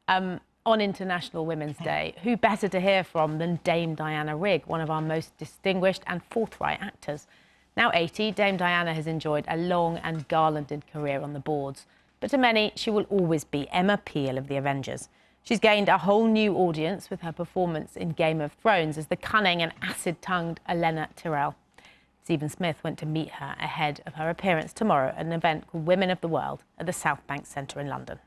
On International Women's Day, who better to hear from than Dame Diana Rigg, one of our most distinguished and forthright actors. Now 80, Dame Diana has enjoyed a long and garlanded career on the boards. But to many, she will always be Emma Peel of the Avengers. She's gained a whole new audience with her performance in Game of Thrones as the cunning and acid-tongued Olenna Tyrell. Stephen Smith went to meet her ahead of her appearance tomorrow at an event called Women of the World at the South Bank Centre in London.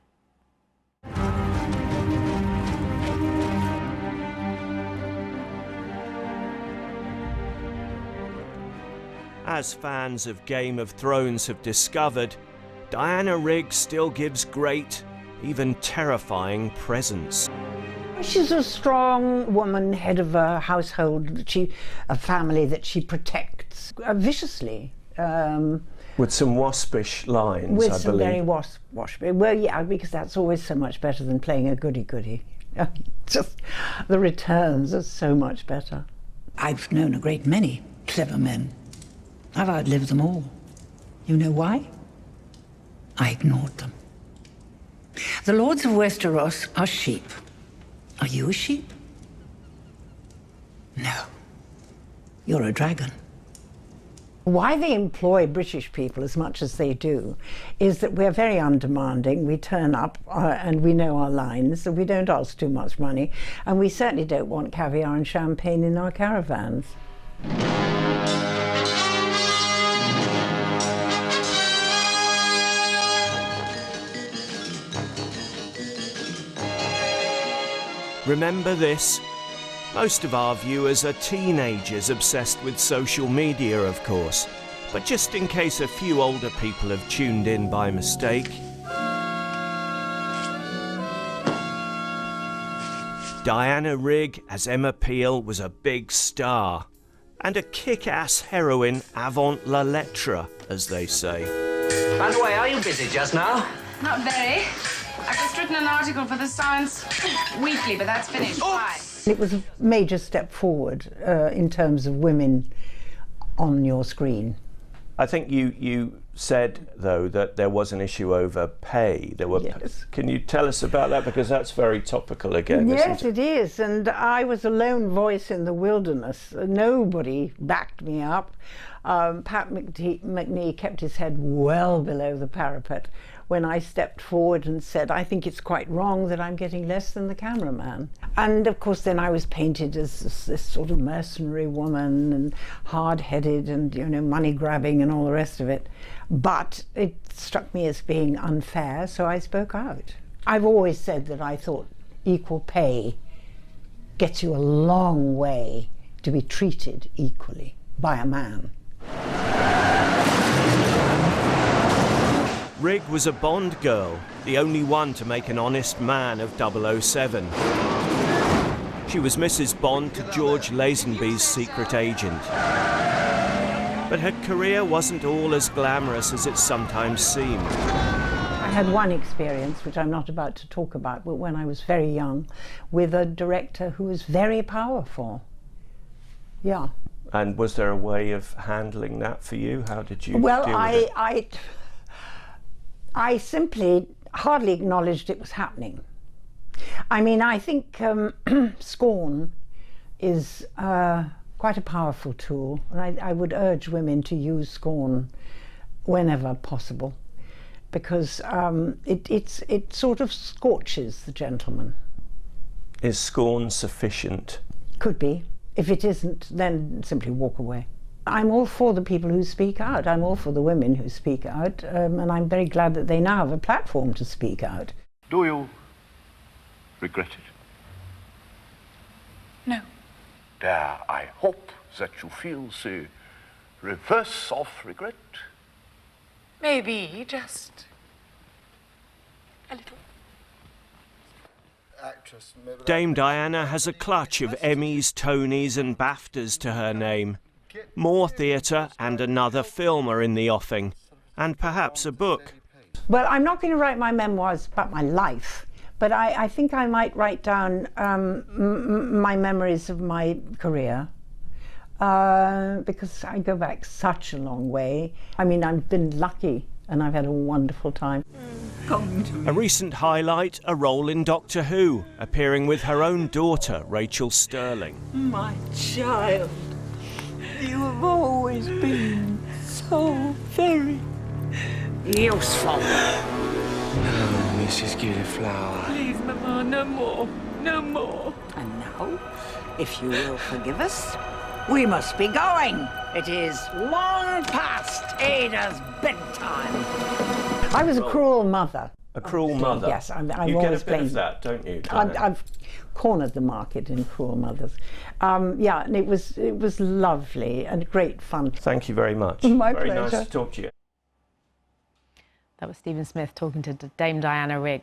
As fans of Game of Thrones have discovered, Diana Rigg still gives great, even terrifying presence. She's a strong woman, head of a household, a family that she protects viciously. With some waspish lines, I believe. With some very waspish. Well, yeah, because that's always so much better than playing a goody-goody. Just the returns are so much better. I've known a great many clever men. I've outlived them all. You know why? I ignored them. The lords of Westeros are sheep. Are you a sheep? No. You're a dragon. Why they employ British people as much as they do is that we're very undemanding. We turn up and we know our lines, so we don't ask too much money, and we certainly don't want caviar and champagne in our caravans. Remember this? Most of our viewers are teenagers obsessed with social media, of course. But just in case a few older people have tuned in by mistake, Diana Rigg as Emma Peel was a big star and a kick-ass heroine avant la lettre, as they say. By the way, are you busy just now? Not very. I've just written an article for the Science Weekly, but that's finished. Bye. It was a major step forward in terms of women on your screen. I think you said, though, that there was an issue over pay. There were. Yes. Can you tell us about that? Because that's very topical again, yes, isn't it? It is. And I was a lone voice in the wilderness. Nobody backed me up. Pat McNee kept his head well below the parapet when I stepped forward and said, I think it's quite wrong that I'm getting less than the cameraman. And of course then I was painted as this sort of mercenary woman and hard-headed and, you know, money-grabbing and all the rest of it. But it struck me as being unfair, so I spoke out. I've always said that I thought equal pay gets you a long way to be treated equally by a man. Rigg was a Bond girl, the only one to make an honest man of 007. She was Mrs. Bond to George Lazenby's secret agent. But her career wasn't all as glamorous as it sometimes seemed. I had one experience, which I'm not about to talk about, but when I was very young, with a director who was very powerful. Yeah. And was there a way of handling that for you? How did you deal with it? I simply hardly acknowledged it was happening. I mean, I think scorn is quite a powerful tool, and I would urge women to use scorn whenever possible, because it sort of scorches the gentleman. Is scorn sufficient? Could be. If it isn't, then simply walk away. I'm all for the people who speak out. I'm all for the women who speak out, and I'm very glad that they now have a platform to speak out. Do you regret it? No. Dare I hope that you feel the reverse of regret? Maybe just a little. Dame Diana has a clutch of Emmys, Tonys and BAFTAs to her name. More theatre and another film are in the offing, and perhaps a book. Well, I'm not going to write my memoirs about my life, but I think I might write down my memories of my career, because I go back such a long way. I mean, I've been lucky and I've had a wonderful time. A recent highlight, a role in Doctor Who, appearing with her own daughter, Rachel Sterling. My child, you have always been so very useful. Oh, Mrs. Gilliflower. Please, Mamma, no more. No more. And now, if you will forgive us, we must be going. It is long past Ada's bedtime. I was a cruel mother. A cruel mother? Yes, I'm you always get a bit blamed. of that, don't you? I've cornered the market in cruel mothers. Yeah, and it was lovely and great fun. Thank you very much. My very pleasure. nice to talk to you. That was Stephen Smith talking to Dame Diana Rigg.